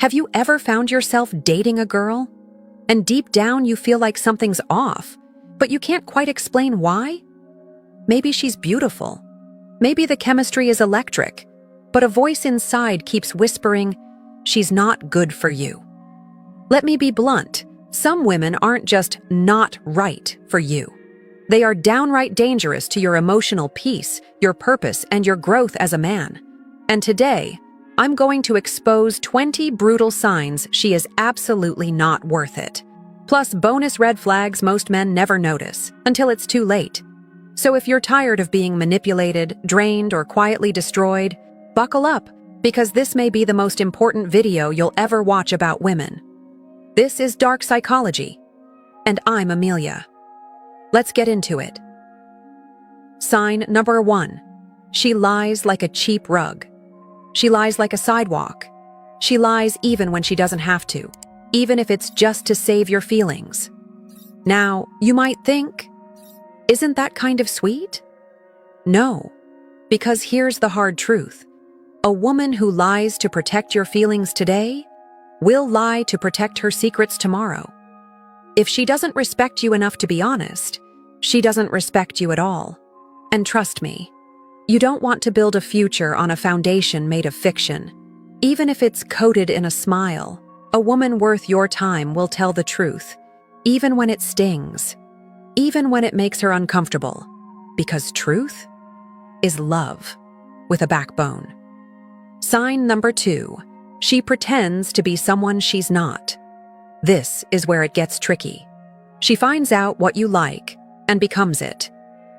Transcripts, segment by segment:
Have you ever found yourself dating a girl, and deep down you feel like something's off, but you can't quite explain why? Maybe she's beautiful. Maybe the chemistry is electric, but a voice inside keeps whispering, she's not good for you. Let me be blunt. Some women aren't just not right for you. They are downright dangerous to your emotional peace, your purpose, and your growth as a man. And today, I'm going to expose 20 brutal signs she is absolutely not worth it. Plus bonus red flags most men never notice until it's too late. So if you're tired of being manipulated, drained, or quietly destroyed, buckle up, because this may be the most important video you'll ever watch about women. This is Dark Psychology, and I'm Amelia. Let's get into it. Sign number 1. She lies like a cheap rug. She lies like a sidewalk. She lies even when she doesn't have to, even if it's just to save your feelings. Now, you might think, isn't that kind of sweet? No, because here's the hard truth. A woman who lies to protect your feelings today will lie to protect her secrets tomorrow. If she doesn't respect you enough to be honest, she doesn't respect you at all. And trust me, you don't want to build a future on a foundation made of fiction. Even if it's coated in a smile, a woman worth your time will tell the truth, even when it stings, even when it makes her uncomfortable, because truth is love with a backbone. Sign number 2. She pretends to be someone she's not. This is where it gets tricky. She finds out what you like and becomes it.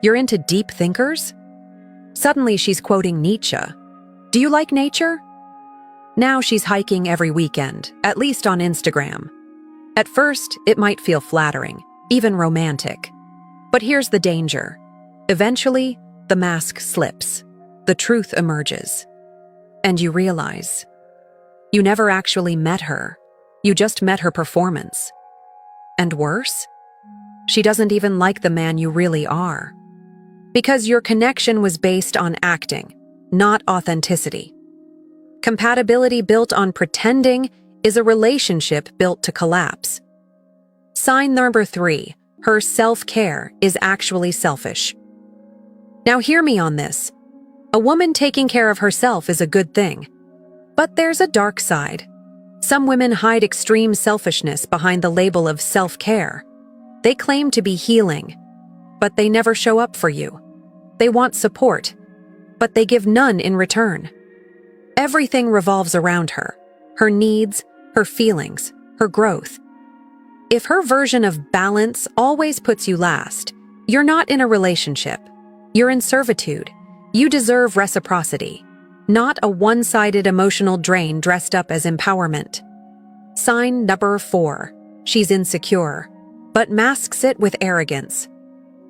You're into deep thinkers? Suddenly she's quoting Nietzsche. Do you like nature? Now she's hiking every weekend, at least on Instagram. At first, it might feel flattering, even romantic. But here's the danger. Eventually, the mask slips. The truth emerges. And you realize, you never actually met her. You just met her performance. And worse, she doesn't even like the man you really are. Because your connection was based on acting, not authenticity. Compatibility built on pretending is a relationship built to collapse. Sign number 3, her self-care is actually selfish. Now hear me on this. A woman taking care of herself is a good thing. But there's a dark side. Some women hide extreme selfishness behind the label of self-care. They claim to be healing, but they never show up for you. They want support, but they give none in return. Everything revolves around her needs, her feelings, her growth. If her version of balance always puts you last, you're not in a relationship. You're in servitude. You deserve reciprocity, not a one-sided emotional drain dressed up as empowerment. Sign number 4. She's insecure, but masks it with arrogance.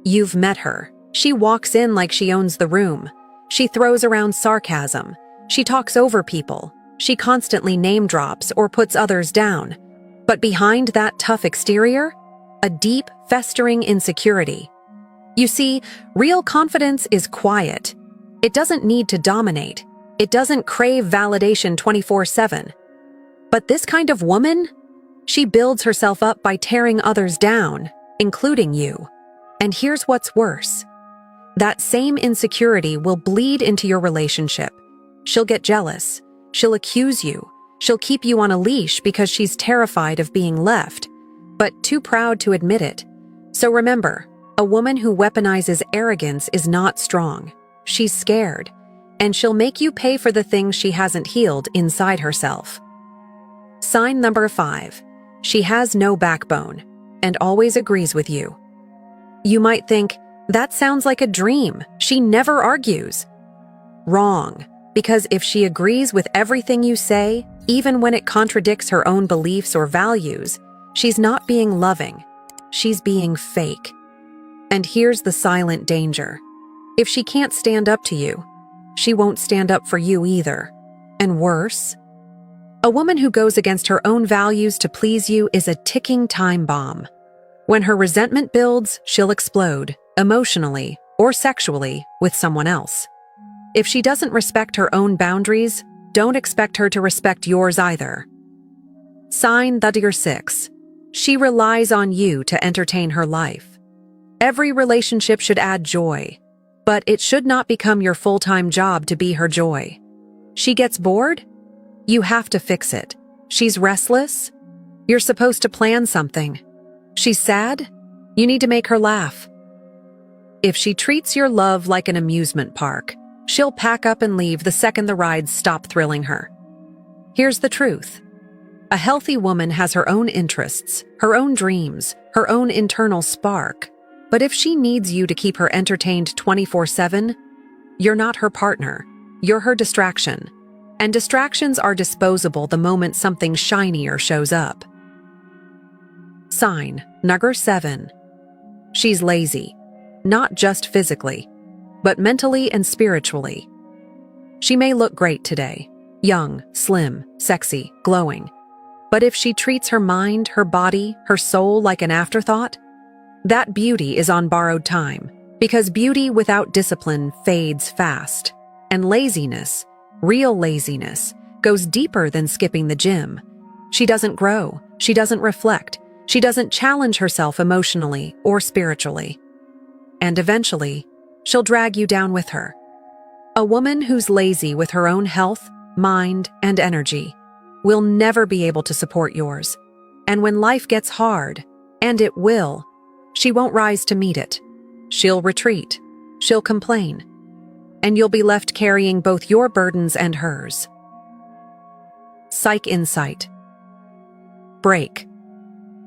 You've met her. She walks in like she owns the room. She throws around sarcasm. She talks over people. She constantly name drops or puts others down. But behind that tough exterior, a deep, festering insecurity. You see, real confidence is quiet. It doesn't need to dominate. It doesn't crave validation 24/7. But this kind of woman, she builds herself up by tearing others down, including you. And here's what's worse. That same insecurity will bleed into your relationship. She'll get jealous. She'll accuse you. She'll keep you on a leash because she's terrified of being left, but too proud to admit it. So remember, a woman who weaponizes arrogance is not strong. She's scared, and she'll make you pay for the things she hasn't healed inside herself. Sign number 5. She has no backbone and always agrees with you. You might think, that sounds like a dream. She never argues. Wrong, because if she agrees with everything you say, even when it contradicts her own beliefs or values, she's not being loving. She's being fake. And here's the silent danger. If she can't stand up to you, she won't stand up for you either. And worse, a woman who goes against her own values to please you is a ticking time bomb. When her resentment builds, she'll explode, emotionally or sexually, with someone else. If she doesn't respect her own boundaries, don't expect her to respect yours either. Sign number 6. She relies on you to entertain her life. Every relationship should add joy, but it should not become your full-time job to be her joy. She gets bored? You have to fix it. She's restless? You're supposed to plan something. She's sad? You need to make her laugh. If she treats your love like an amusement park, she'll pack up and leave the second the rides stop thrilling her. Here's the truth. A healthy woman has her own interests, her own dreams, her own internal spark. But if she needs you to keep her entertained 24/7, you're not her partner. You're her distraction. And distractions are disposable the moment something shinier shows up. Sign number 7. She's lazy, not just physically, but mentally and spiritually. She may look great today, young, slim, sexy, glowing. But if she treats her mind, her body, her soul like an afterthought, that beauty is on borrowed time, because beauty without discipline fades fast. And laziness, real laziness, goes deeper than skipping the gym. She doesn't grow, she doesn't reflect, she doesn't challenge herself emotionally or spiritually. And eventually, she'll drag you down with her. A woman who's lazy with her own health, mind, and energy will never be able to support yours. And when life gets hard, and it will, she won't rise to meet it. She'll retreat. She'll complain. And you'll be left carrying both your burdens and hers. Psych insight. Break.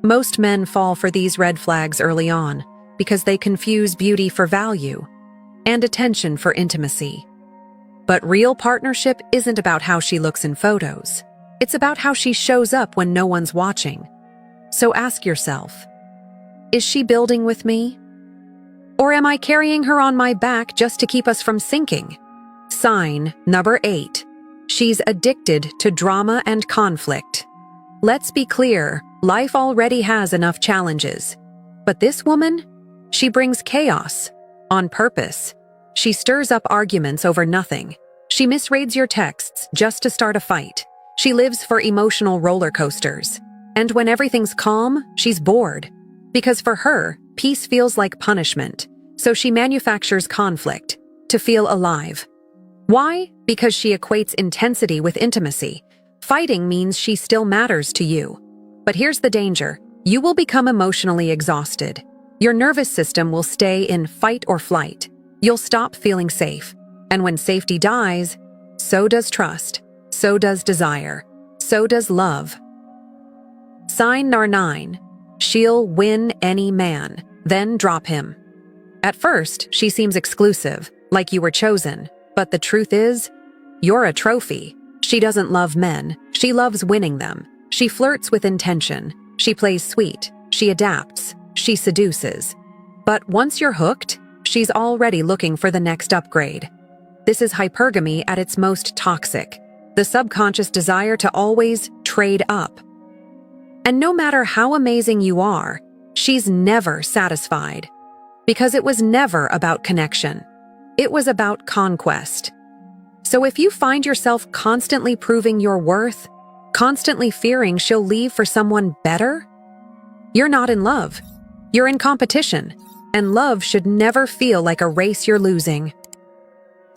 Most men fall for these red flags early on because they confuse beauty for value and attention for intimacy. But real partnership isn't about how she looks in photos. It's about how she shows up when no one's watching. So ask yourself, is she building with me? Or am I carrying her on my back just to keep us from sinking? Sign number 8. She's addicted to drama and conflict. Let's be clear, life already has enough challenges. But this woman, she brings chaos on purpose. She stirs up arguments over nothing. She misreads your texts just to start a fight. She lives for emotional roller coasters. And when everything's calm, she's bored. Because for her, peace feels like punishment. So she manufactures conflict to feel alive. Why? Because she equates intensity with intimacy. Fighting means she still matters to you. But here's the danger. You will become emotionally exhausted. Your nervous system will stay in fight or flight. You'll stop feeling safe. And when safety dies, so does trust. So does desire. So does love. Sign number 9. She'll win any man, then drop him. At first, she seems exclusive, like you were chosen. But the truth is, you're a trophy. She doesn't love men. She loves winning them. She flirts with intention. She plays sweet. She adapts. She seduces. But once you're hooked, she's already looking for the next upgrade. This is hypergamy at its most toxic. The subconscious desire to always trade up. And no matter how amazing you are, she's never satisfied. Because it was never about connection. It was about conquest. So if you find yourself constantly proving your worth, constantly fearing she'll leave for someone better, you're not in love. You're in competition. And love should never feel like a race you're losing.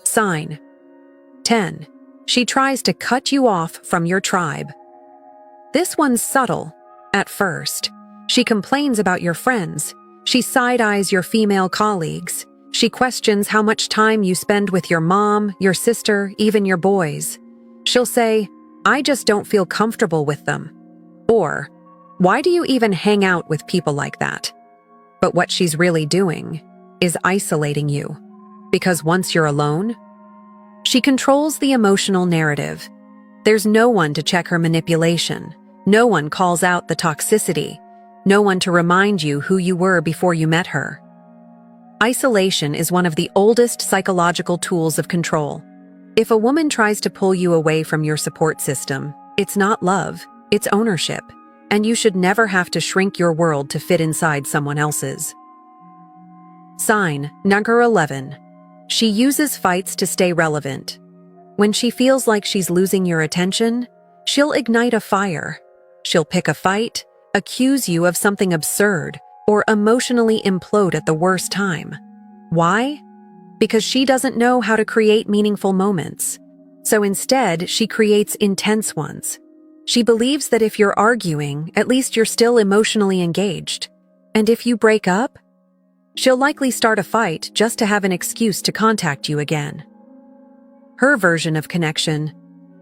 Sign 10. She tries to cut you off from your tribe. This one's subtle. At first, she complains about your friends. She side-eyes your female colleagues. She questions how much time you spend with your mom, your sister, even your boys. She'll say, I just don't feel comfortable with them. Or, why do you even hang out with people like that? But what she's really doing is isolating you. Because once you're alone, she controls the emotional narrative. There's no one to check her manipulation. No one calls out the toxicity. No one to remind you who you were before you met her. Isolation is one of the oldest psychological tools of control. If a woman tries to pull you away from your support system, it's not love, it's ownership, and you should never have to shrink your world to fit inside someone else's. Sign number 11. She uses fights to stay relevant. When she feels like she's losing your attention, she'll ignite a fire. She'll pick a fight, accuse you of something absurd, or emotionally implode at the worst time. Why? Because she doesn't know how to create meaningful moments. So instead, she creates intense ones. She believes that if you're arguing, at least you're still emotionally engaged. And if you break up, she'll likely start a fight just to have an excuse to contact you again. Her version of connection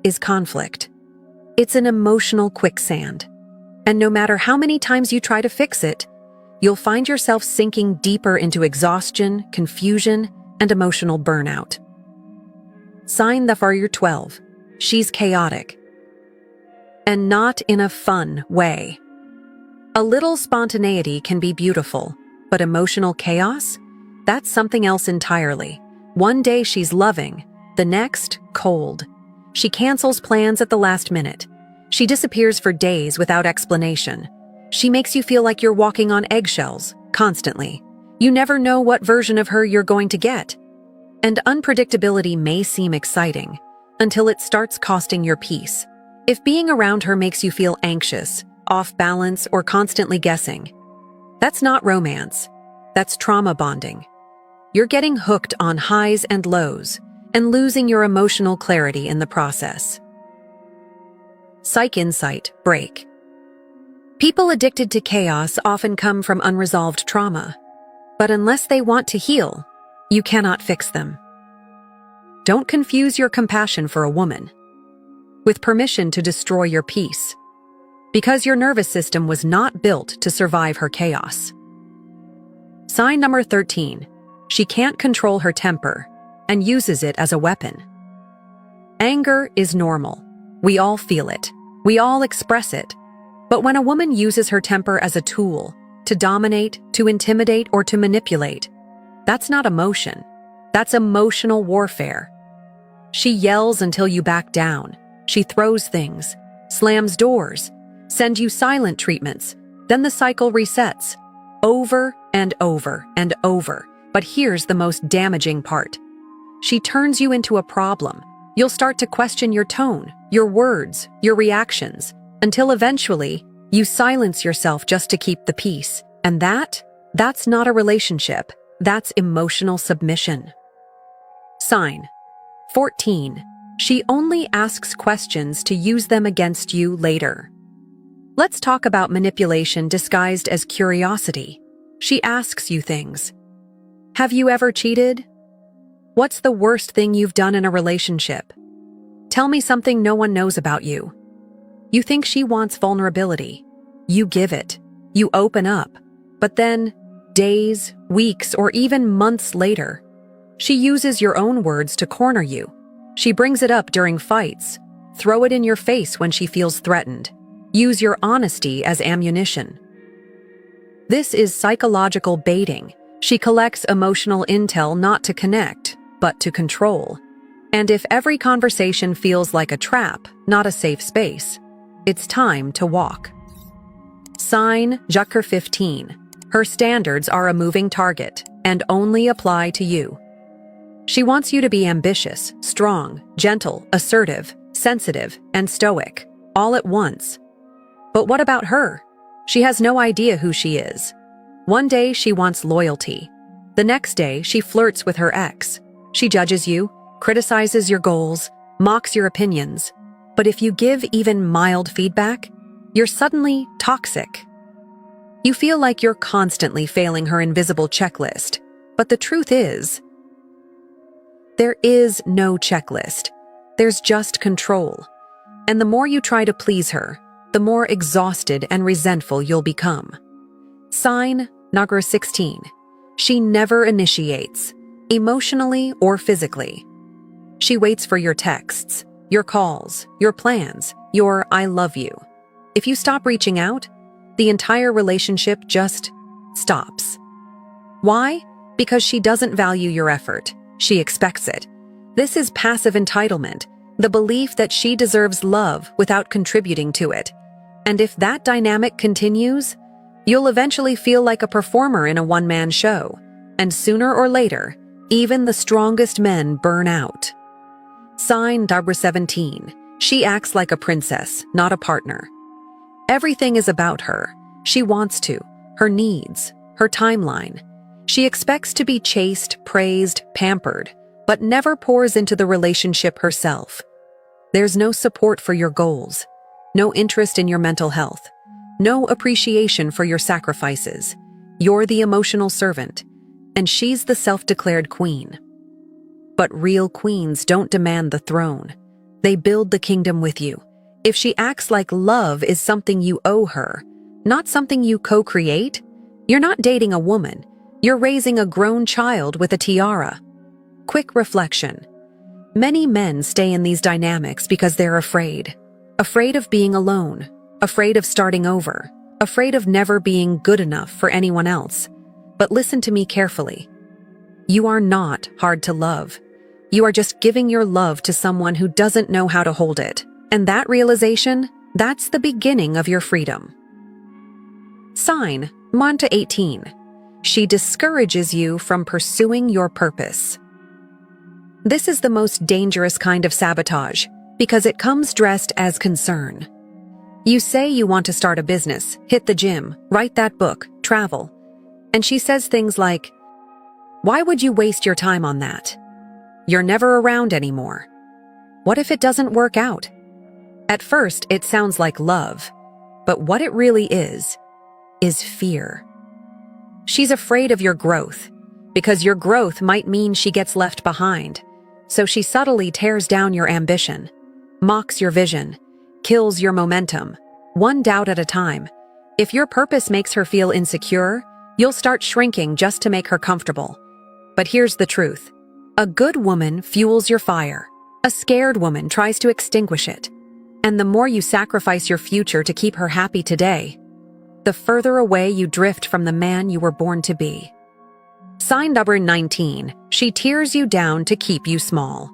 is conflict. It's an emotional quicksand. And no matter how many times you try to fix it, you'll find yourself sinking deeper into exhaustion, confusion, and emotional burnout. Sign for your 12. She's chaotic. And not in a fun way. A little spontaneity can be beautiful, but emotional chaos? That's something else entirely. One day she's loving, the next, cold. She cancels plans at the last minute. She disappears for days without explanation. She makes you feel like you're walking on eggshells, constantly. You never know what version of her you're going to get. And unpredictability may seem exciting, until it starts costing your peace. If being around her makes you feel anxious, off balance, or constantly guessing, that's not romance. That's trauma bonding. You're getting hooked on highs and lows, and losing your emotional clarity in the process. Psych insight break. People addicted to chaos often come from unresolved trauma, but unless they want to heal, you cannot fix them. Don't confuse your compassion for a woman with permission to destroy your peace, because your nervous system was not built to survive her chaos. Sign number 13. She can't control her temper and uses it as a weapon. Anger is normal. We all feel it. We all express it. But when a woman uses her temper as a tool to dominate, to intimidate, or to manipulate, that's not emotion. That's emotional warfare. She yells until you back down. She throws things, slams doors, sends you silent treatments. Then the cycle resets, over and over and over. But here's the most damaging part. She turns you into a problem. You'll start to question your tone, your words, your reactions, until eventually you silence yourself just to keep the peace. And that's not a relationship. That's emotional submission. Sign 14. She only asks questions to use them against you later. Let's talk about manipulation disguised as curiosity. She asks you things. Have you ever cheated? What's the worst thing you've done in a relationship? Tell me something no one knows about you. You think she wants vulnerability. You give it. You open up. But then, days, weeks, or even months later, she uses your own words to corner you. She brings it up during fights. Throw it in your face when she feels threatened. Use your honesty as ammunition. This is psychological baiting. She collects emotional intel not to connect, but to control. And if every conversation feels like a trap, not a safe space, it's time to walk. Sign Joker 15. Her standards are a moving target and only apply to you. She wants you to be ambitious, strong, gentle, assertive, sensitive, and stoic, all at once. But what about her? She has no idea who she is. One day she wants loyalty. The next day she flirts with her ex. She judges you, criticizes your goals, mocks your opinions. But if you give even mild feedback, you're suddenly toxic. You feel like you're constantly failing her invisible checklist. But the truth is, there is no checklist. There's just control. And the more you try to please her, the more exhausted and resentful you'll become. Sign Nagra 16. She never initiates, emotionally or physically. She waits for your texts, your calls, your plans, your I love you. If you stop reaching out, the entire relationship just stops. Why? Because she doesn't value your effort. She expects it. This is passive entitlement, the belief that she deserves love without contributing to it. And if that dynamic continues, you'll eventually feel like a performer in a one-man show. And sooner or later, even the strongest men burn out. Sign Dabra 17. She acts like a princess, not a partner. Everything is about her. She wants to, her needs, her timeline. She expects to be chased, praised, pampered, but never pours into the relationship herself. There's no support for your goals, no interest in your mental health, no appreciation for your sacrifices. You're the emotional servant, and she's the self-declared queen. But real queens don't demand the throne. They build the kingdom with you. If she acts like love is something you owe her, not something you co-create, you're not dating a woman. You're raising a grown child with a tiara. Quick reflection. Many men stay in these dynamics because they're afraid. Afraid of being alone. Afraid of starting over. Afraid of never being good enough for anyone else. But listen to me carefully. You are not hard to love. You are just giving your love to someone who doesn't know how to hold it. And that realization, that's the beginning of your freedom. Sign, Monta 18. She discourages you from pursuing your purpose. This is the most dangerous kind of sabotage because it comes dressed as concern. You say you want to start a business, hit the gym, write that book, travel. And she says things like, "Why would you waste your time on that? You're never around anymore. What if it doesn't work out?" At first, it sounds like love, but what it really is fear. She's afraid of your growth, because your growth might mean she gets left behind. So she subtly tears down your ambition, mocks your vision, kills your momentum, one doubt at a time. If your purpose makes her feel insecure, you'll start shrinking just to make her comfortable. But here's the truth. A good woman fuels your fire. A scared woman tries to extinguish it. And the more you sacrifice your future to keep her happy today, the further away you drift from the man you were born to be. Sign number 19. She tears you down to keep you small.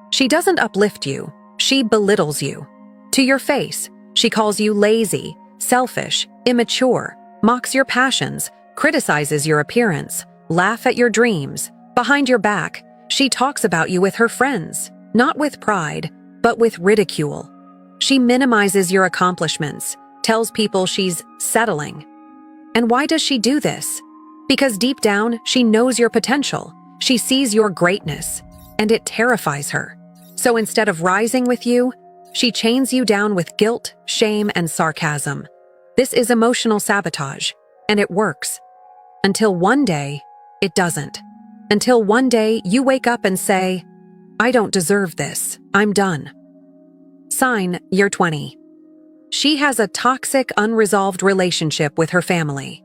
She doesn't uplift you. She belittles you. To your face, she calls you lazy, selfish, immature, mocks your passions, criticizes your appearance, laughs at your dreams. Behind your back, she talks about you with her friends, not with pride, but with ridicule. She minimizes your accomplishments, tells people she's settling. And why does she do this? Because deep down, she knows your potential. She sees your greatness, and it terrifies her. So instead of rising with you, she chains you down with guilt, shame, and sarcasm. This is emotional sabotage, and it works. Until one day, it doesn't. Until one day, you wake up and say, "I don't deserve this. I'm done." Sign, you're 20. She has a toxic, unresolved relationship with her family.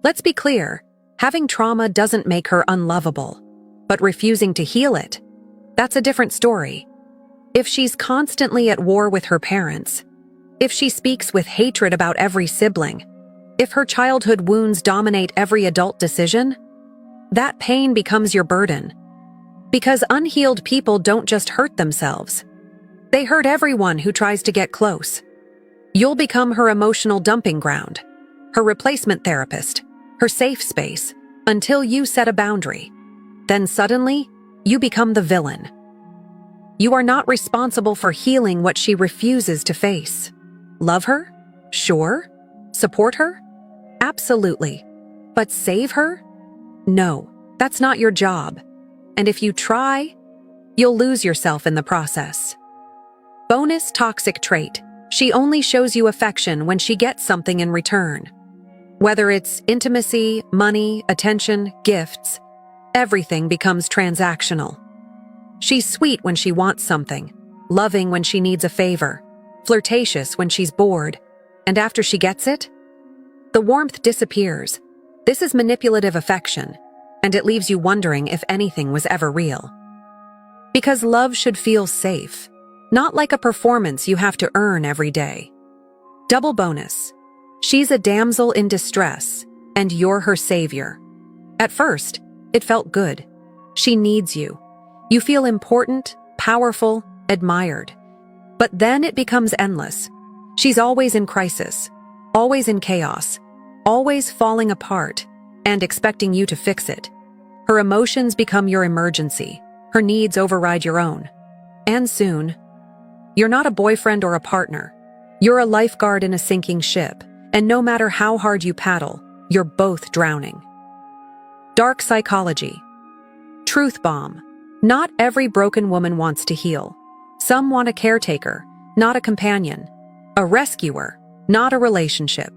Let's be clear, having trauma doesn't make her unlovable, but refusing to heal it, that's a different story. If she's constantly at war with her parents, if she speaks with hatred about every sibling, if her childhood wounds dominate every adult decision, that pain becomes your burden. Because unhealed people don't just hurt themselves. They hurt everyone who tries to get close. You'll become her emotional dumping ground, her replacement therapist, her safe space, until you set a boundary. Then suddenly, you become the villain. You are not responsible for healing what she refuses to face. Love her? Sure. Support her? Absolutely. But save her? No, that's not your job. And if you try, you'll lose yourself in the process. Bonus toxic trait. She only shows you affection when she gets something in return. Whether it's intimacy, money, attention, gifts, everything becomes transactional. She's sweet when she wants something, loving when she needs a favor, flirtatious when she's bored, and after she gets it, the warmth disappears. This is manipulative affection, and it leaves you wondering if anything was ever real. Because love should feel safe, not like a performance you have to earn every day. Double bonus. She's a damsel in distress, and you're her savior. At first, it felt good. She needs you. You feel important, powerful, admired. But then it becomes endless. She's always in crisis, always in chaos, always falling apart, and expecting you to fix it. Her emotions become your emergency. Her needs override your own. And soon, you're not a boyfriend or a partner. You're a lifeguard in a sinking ship, and no matter how hard you paddle, you're both drowning. Dark psychology. Truth bomb. Not every broken woman wants to heal. Some want a caretaker, not a companion. A rescuer, not a relationship.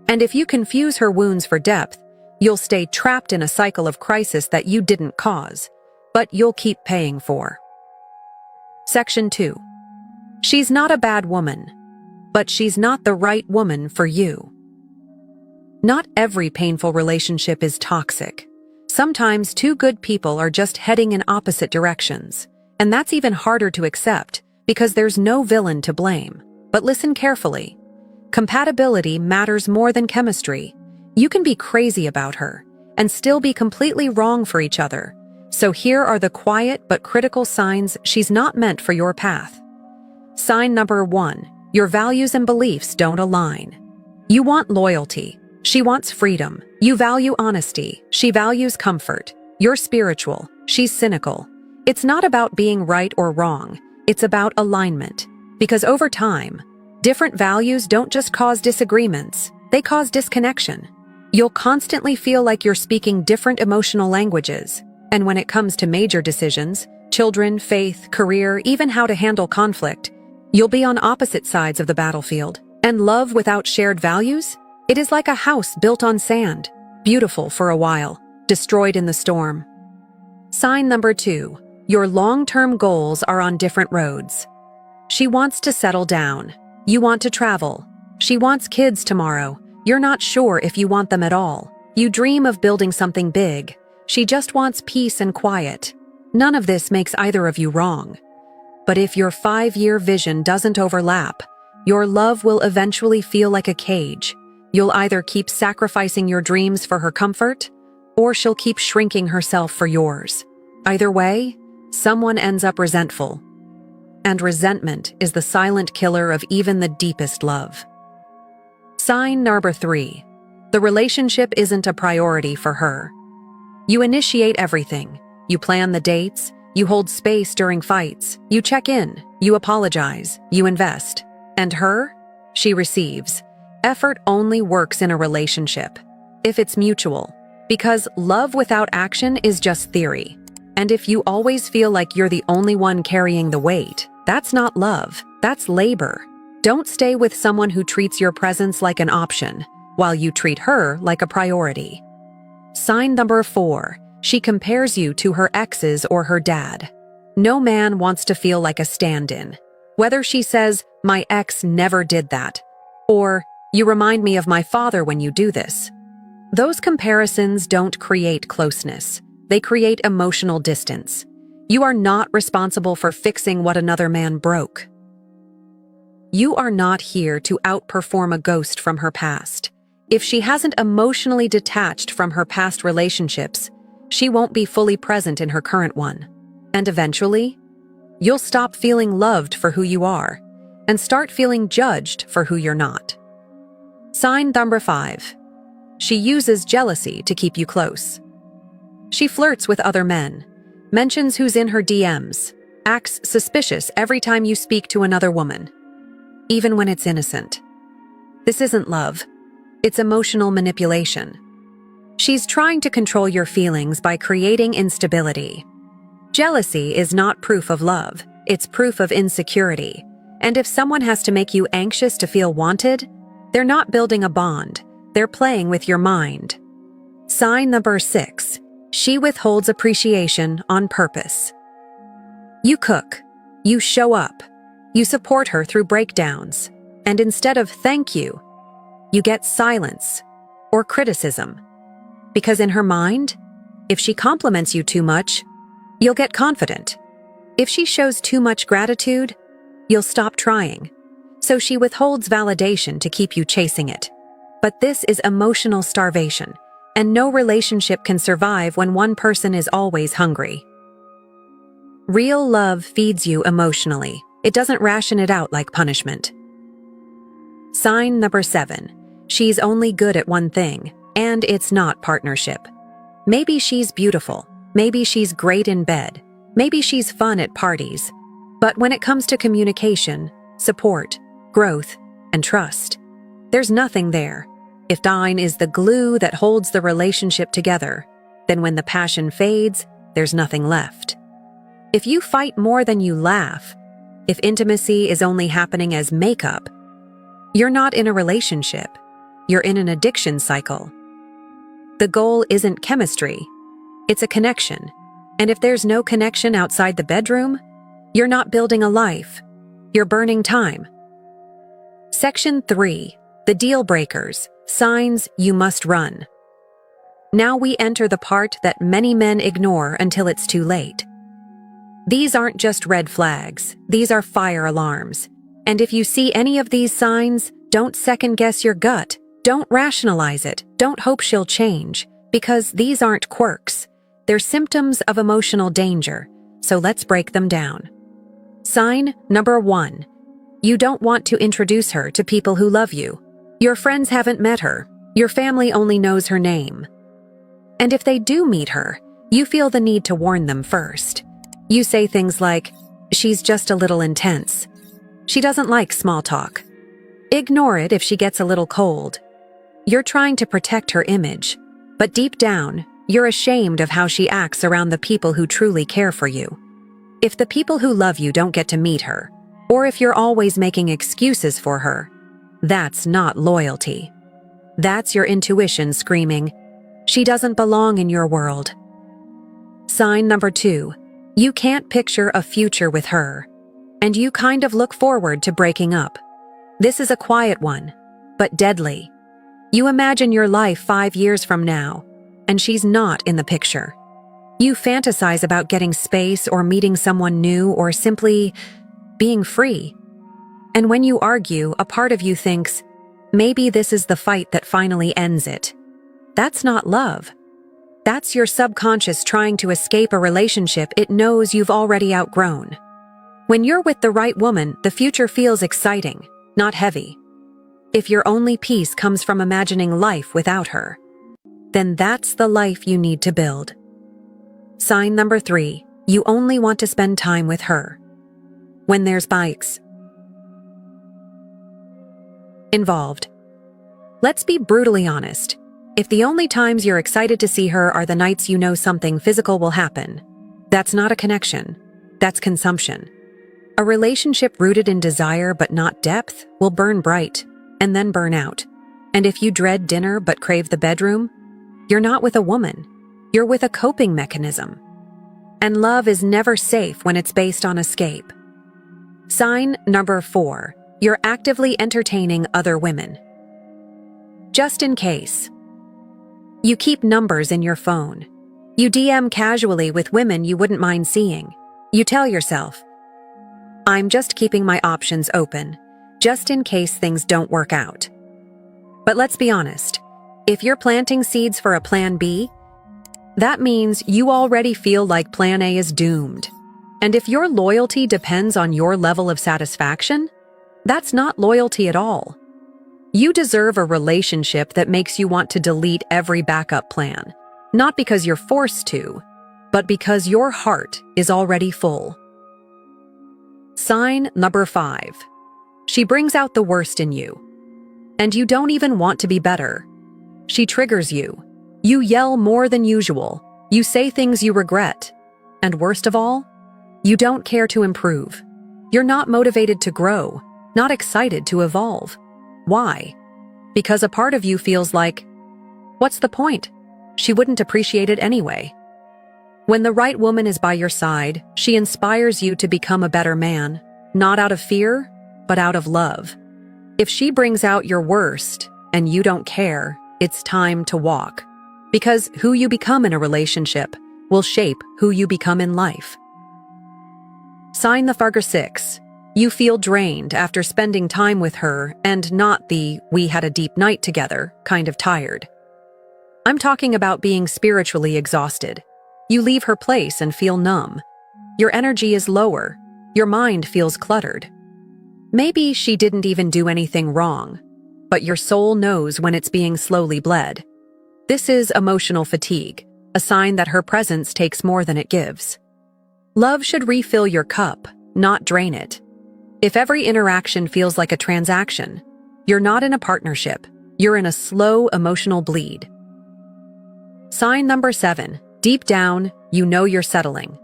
And if you confuse her wounds for depth, you'll stay trapped in a cycle of crisis that you didn't cause, but you'll keep paying for. Section 2. She's not a bad woman, but she's not the right woman for you. Not every painful relationship is toxic. Sometimes two good people are just heading in opposite directions, and that's even harder to accept because there's no villain to blame. But listen carefully. Compatibility matters more than chemistry. You can be crazy about her and still be completely wrong for each other. So here are the quiet but critical signs she's not meant for your path. Sign number 1. Your values and beliefs don't align. You want loyalty. She wants freedom. You value honesty. She values comfort. You're spiritual. She's cynical. It's not about being right or wrong. It's about alignment. Because over time, different values don't just cause disagreements. They cause disconnection. You'll constantly feel like you're speaking different emotional languages. And when it comes to major decisions, children, faith, career, even how to handle conflict, you'll be on opposite sides of the battlefield. And love without shared values? It is like a house built on sand, beautiful for a while, destroyed in the storm. Sign number 2. Your long-term goals are on different roads. She wants to settle down. You want to travel. She wants kids tomorrow. You're not sure if you want them at all. You dream of building something big. She just wants peace and quiet. None of this makes either of you wrong. But if your 5-year vision doesn't overlap, your love will eventually feel like a cage. You'll either keep sacrificing your dreams for her comfort, or she'll keep shrinking herself for yours. Either way, someone ends up resentful. And resentment is the silent killer of even the deepest love. Sign number 3. The relationship isn't a priority for her. You initiate everything. You plan the dates. You hold space during fights. You check in. You apologize. You invest. And her? She receives. Effort only works in a relationship if it's mutual, because love without action is just theory. And if you always feel like you're the only one carrying the weight, that's not love, that's labor. Don't stay with someone who treats your presence like an option, while you treat her like a priority. Sign number 4. She compares you to her exes or her dad. No man wants to feel like a stand-in. Whether she says, "My ex never did that," or "You remind me of my father when you do this." Those comparisons don't create closeness. They create emotional distance. You are not responsible for fixing what another man broke. You are not here to outperform a ghost from her past. If she hasn't emotionally detached from her past relationships, she won't be fully present in her current one. And eventually, you'll stop feeling loved for who you are and start feeling judged for who you're not. Sign number 5. She uses jealousy to keep you close. She flirts with other men, mentions who's in her DMs, acts suspicious every time you speak to another woman, even when it's innocent. This isn't love. It's emotional manipulation. She's trying to control your feelings by creating instability. Jealousy is not proof of love. It's proof of insecurity. And if someone has to make you anxious to feel wanted, they're not building a bond. They're playing with your mind. Sign number 6. She withholds appreciation on purpose. You cook. You show up. You support her through breakdowns. And instead of thank you, you get silence or criticism. Because in her mind, if she compliments you too much, you'll get confident. If she shows too much gratitude, you'll stop trying. So she withholds validation to keep you chasing it. But this is emotional starvation, and no relationship can survive when one person is always hungry. Real love feeds you emotionally. It doesn't ration it out like punishment. Sign number 7. She's only good at one thing, and it's not partnership. Maybe she's beautiful. Maybe she's great in bed. Maybe she's fun at parties. But when it comes to communication, support, growth, and trust. There's nothing there. If Dine is the glue that holds the relationship together, then when the passion fades, there's nothing left. If you fight more than you laugh, if intimacy is only happening as makeup, you're not in a relationship. You're in an addiction cycle. The goal isn't chemistry. It's a connection. And if there's no connection outside the bedroom, you're not building a life. You're burning time. Section 3. The deal breakers. Signs you must run. Now we enter the part that many men ignore until it's too late. These aren't just red flags. These are fire alarms. And if you see any of these signs, don't second-guess your gut. Don't rationalize it. Don't hope she'll change, because these aren't quirks. They're symptoms of emotional danger, so let's break them down. Sign number 1. You don't want to introduce her to people who love you. Your friends haven't met her. Your family only knows her name. And if they do meet her, you feel the need to warn them first. You say things like, "She's just a little intense. She doesn't like small talk." Ignore it if she gets a little cold. You're trying to protect her image, but deep down, you're ashamed of how she acts around the people who truly care for you. If the people who love you don't get to meet her, or if you're always making excuses for her, that's not loyalty. That's your intuition screaming, "She doesn't belong in your world." Sign number 2. You can't picture a future with her, and you kind of look forward to breaking up. This is a quiet one, but deadly. You imagine your life 5 years from now, and she's not in the picture. You fantasize about getting space or meeting someone new or simply being free. And when you argue, a part of you thinks, maybe this is the fight that finally ends it. That's not love. That's your subconscious trying to escape a relationship it knows you've already outgrown. When you're with the right woman, the future feels exciting, not heavy. If your only peace comes from imagining life without her, then that's the life you need to build. Sign number 3. You only want to spend time with her when there's bikes involved. Let's be brutally honest. If the only times you're excited to see her are the nights you know something physical will happen, that's not a connection. That's consumption. A relationship rooted in desire but not depth will burn bright and then burn out. And if you dread dinner but crave the bedroom, you're not with a woman. You're with a coping mechanism. And love is never safe when it's based on escape. Sign number 4. You're actively entertaining other women. Just in case. You keep numbers in your phone. You DM casually with women you wouldn't mind seeing. You tell yourself, "I'm just keeping my options open, just in case things don't work out." But let's be honest. If you're planting seeds for a plan B, that means you already feel like plan A is doomed. And if your loyalty depends on your level of satisfaction, that's not loyalty at all. You deserve a relationship that makes you want to delete every backup plan, not because you're forced to, but because your heart is already full. Sign number 5. She brings out the worst in you, and you don't even want to be better. She triggers you. You yell more than usual. You say things you regret. And worst of all, you don't care to improve. You're not motivated to grow, not excited to evolve. Why? Because a part of you feels like, what's the point? She wouldn't appreciate it anyway. When the right woman is by your side, she inspires you to become a better man, not out of fear, but out of love. If she brings out your worst and you don't care, it's time to walk. Because who you become in a relationship will shape who you become in life. Sign the figure 6. You feel drained after spending time with her and not the "we had a deep night together" kind of tired. I'm talking about being spiritually exhausted. You leave her place and feel numb. Your energy is lower. Your mind feels cluttered. Maybe she didn't even do anything wrong, but your soul knows when it's being slowly bled. This is emotional fatigue, a sign that her presence takes more than it gives. Love should refill your cup, not drain it. If every interaction feels like a transaction, You're not in a partnership. You're in a slow emotional bleed. Sign number 7. Deep down, you know you're settling.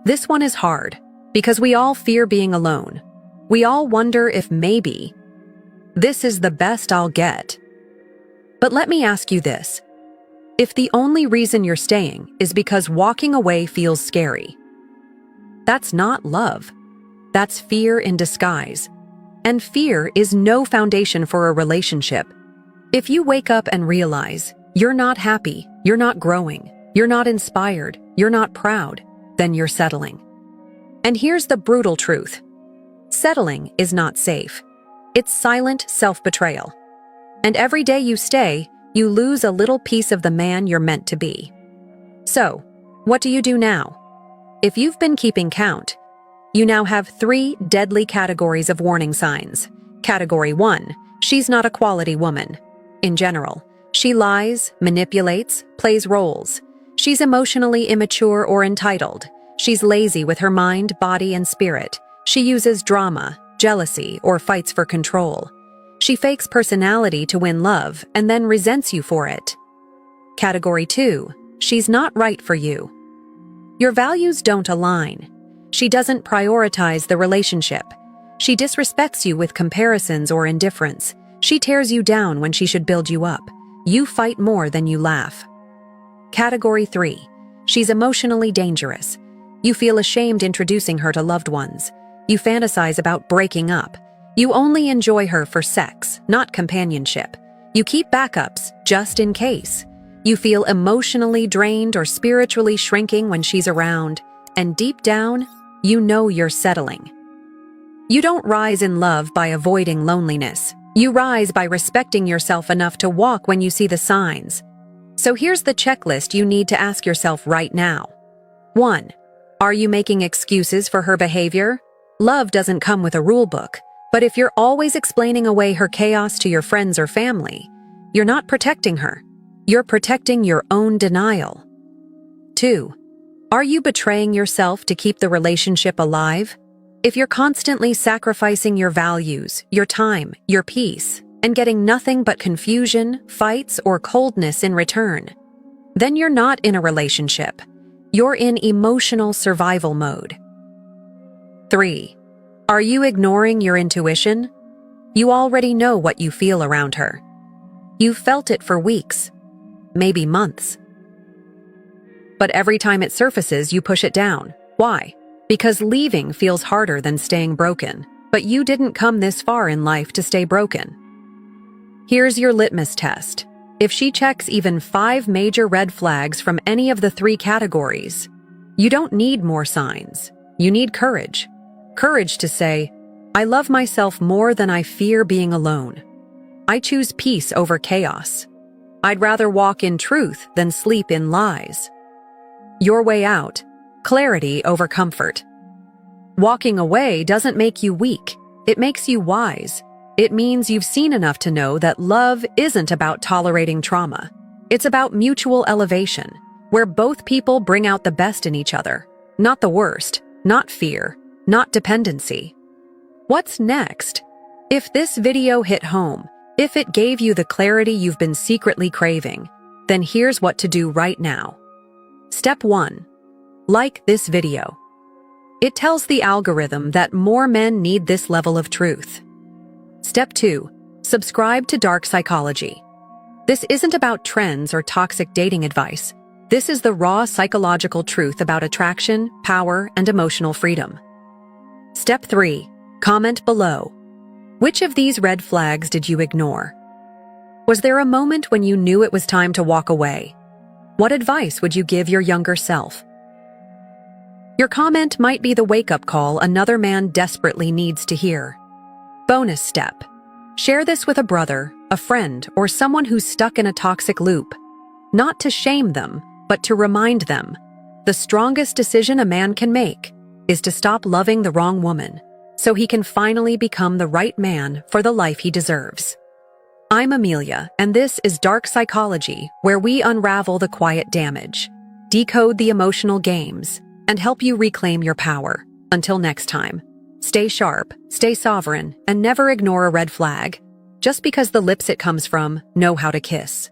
This one is hard, because we all fear being alone. We all wonder if maybe this is the best I'll get. But let me ask you this. If the only reason you're staying is because walking away feels scary, that's not love. That's fear in disguise. And fear is no foundation for a relationship. If you wake up and realize you're not happy, you're not growing, you're not inspired, you're not proud, then you're settling. And here's the brutal truth. Settling is not safe. It's silent self-betrayal. And every day you stay, you lose a little piece of the man you're meant to be. So, what do you do now? If you've been keeping count, you now have 3 deadly categories of warning signs. Category 1, she's not a quality woman. In general, she lies, manipulates, plays roles. She's emotionally immature or entitled. She's lazy with her mind, body, and spirit. She uses drama, jealousy, or fights for control. She fakes personality to win love and then resents you for it. Category 2, she's not right for you. Your values don't align. She doesn't prioritize the relationship. She disrespects you with comparisons or indifference. She tears you down when she should build you up. You fight more than you laugh. Category 3, she's emotionally dangerous. You feel ashamed introducing her to loved ones. You fantasize about breaking up. You only enjoy her for sex, not companionship. You keep backups just in case. You feel emotionally drained or spiritually shrinking when she's around, and deep down, you know you're settling. You don't rise in love by avoiding loneliness. You rise by respecting yourself enough to walk when you see the signs. So here's the checklist you need to ask yourself right now. 1. Are you making excuses for her behavior? Love doesn't come with a rule book, but if you're always explaining away her chaos to your friends or family, you're not protecting her. You're protecting your own denial. 2. Are you betraying yourself to keep the relationship alive? If you're constantly sacrificing your values, your time, your peace, and getting nothing but confusion, fights, or coldness in return, then you're not in a relationship. You're in emotional survival mode. 3. Are you ignoring your intuition? You already know what you feel around her. You've felt it for weeks, maybe months. But every time it surfaces, you push it down. Why? Because leaving feels harder than staying broken. But you didn't come this far in life to stay broken. Here's your litmus test. If she checks even 5 major red flags from any of the 3 categories, you don't need more signs. You need courage. Courage to say, I love myself more than I fear being alone. I choose peace over chaos. I'd rather walk in truth than sleep in lies. Your way out, clarity over comfort. Walking away doesn't make you weak. It makes you wise. It means you've seen enough to know that love isn't about tolerating trauma. It's about mutual elevation, where both people bring out the best in each other, not the worst, not fear, not dependency. What's next? If this video hit home, if it gave you the clarity you've been secretly craving, then here's what to do right now. Step 1. Like this video. It tells the algorithm that more men need this level of truth. Step 2. Subscribe to Dark Psychology. This isn't about trends or toxic dating advice. This is the raw psychological truth about attraction, power, and emotional freedom. Step 3. Comment below. Which of these red flags did you ignore? Was there a moment when you knew it was time to walk away? What advice would you give your younger self? Your comment might be the wake-up call another man desperately needs to hear. Bonus step. Share this with a brother, a friend, or someone who's stuck in a toxic loop. Not to shame them, but to remind them. The strongest decision a man can make is to stop loving the wrong woman, so he can finally become the right man for the life he deserves. I'm Amelia, and this is Dark Psychology, where we unravel the quiet damage, decode the emotional games, and help you reclaim your power. Until next time, stay sharp, stay sovereign, and never ignore a red flag. just because the lips it comes from know how to kiss.